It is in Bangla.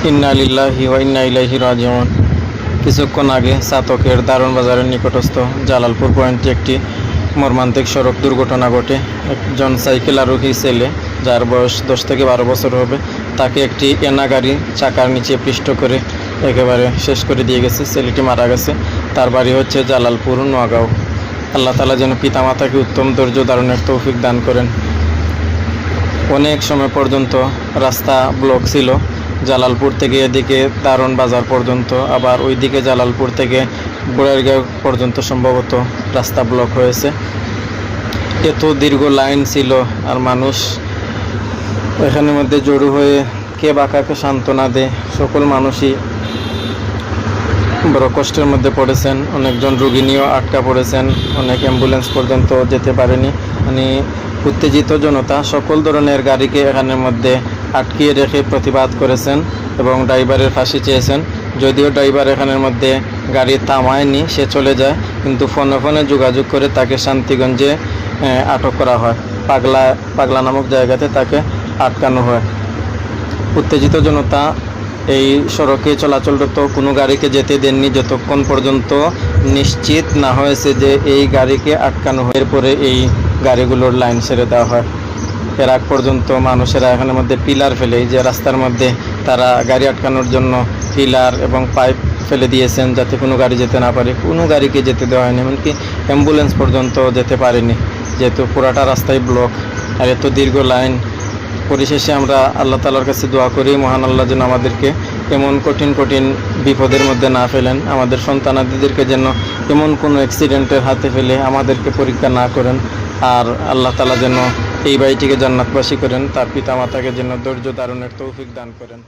ইন্না লিল্লাহি ওয়া ইন্না ইলাইহি রাজিউন। কিছুক্ষণ আগে চাতকের দারুণ বাজারের নিকটস্থ জালালপুর পয়েন্টে একটি মর্মান্তিক সড়ক দুর্ঘটনা ঘটে। একজন সাইকেল আরোহী ছেলে, যার বয়স 10 থেকে 12 বছর হবে, তাকে একটি এনা গাড়ি চাকার নিচে পিষ্ট করে একেবারে শেষ করে দিয়ে গেছে। ছেলেটি মারা গেছে। তার বাড়ি হচ্ছে জালালপুর, নোয়াগাঁও। আল্লাহ তাআলা যেন পিতামাতাকে উত্তম ধৈর্য ধারণের তৌফিক দান করেন। অনেক সময় পর্যন্ত রাস্তা ব্লক ছিল, জালালপুর থেকে এদিকে দারুণ বাজার পর্যন্ত, আবার ওইদিকে জালালপুর থেকে বুড়ারগাঁও পর্যন্ত সম্ভবত রাস্তা ব্লক হয়েছে। এত দীর্ঘ লাইন ছিল, আর মানুষ এখানের মধ্যে জড়ো হয়ে কে বা কাকে সান্ত্বনা দেয়। সকল মানুষই বড় কষ্টের মধ্যে পড়েছেন। অনেকজন রোগী নিয়েও আটকা পড়েছেন, অনেক অ্যাম্বুলেন্স পর্যন্ত যেতে পারেনি। মানে উত্তেজিত জনতা সকল ধরনের গাড়িকে এখানের মধ্যে আটকিয়ে রেখে প্রতিবাদ করেছেন এবং ড্রাইভারের ফাঁসি চেয়েছেন। যদিও ড্রাইভার এখানের মধ্যে গাড়ি থামায়নি, সে চলে যায়, কিন্তু ফোনে যোগাযোগ করে তাকে শান্তিগঞ্জে আটক করা হয়। পাগলা নামক জায়গাতে তাকে আটকানো হয়। উত্তেজিত জনতা এই সড়কে চলাচলরত কোনো গাড়িকে যেতে দেননি যতক্ষণ পর্যন্ত নিশ্চিত না হয়েছে যে এই গাড়িকে আটকানো হয়। এরপরে এই গাড়িগুলোর লাইন ছেড়ে দেওয়া হয়। এর আগ পর্যন্ত মানুষেরা এখানের মধ্যে পিলার ফেলে, যে রাস্তার মধ্যে তারা গাড়ি আটকানোর জন্য পিলার এবং পাইপ ফেলে দিয়েছেন যাতে কোনো গাড়ি যেতে না পারে। কোনো গাড়িকে যেতে দেওয়া হয়নি, এমনকি অ্যাম্বুলেন্স পর্যন্ত যেতে পারেনি, যেহেতু পুরাটা রাস্তায় ব্লক আর এত দীর্ঘ লাইন। পরিশেষে আমরা আল্লাহ তাআলার কাছে দোয়া করি, মহান আল্লাহ যেন আমাদেরকে এমন কঠিন বিপদের মধ্যে না ফেলেন, আমাদের সন্তানাদিদেরকে যেন এমন কোনো অ্যাক্সিডেন্টের হাতে ফেলে আমাদেরকে পরীক্ষা না করেন। আর আল্লাহ তাআলা যেন এই বাড়িটিকে জান্নাতবাসী করেন, তার পিতামাতাকে যেন ধৈর্য ধারণের তৌফিক দান করেন।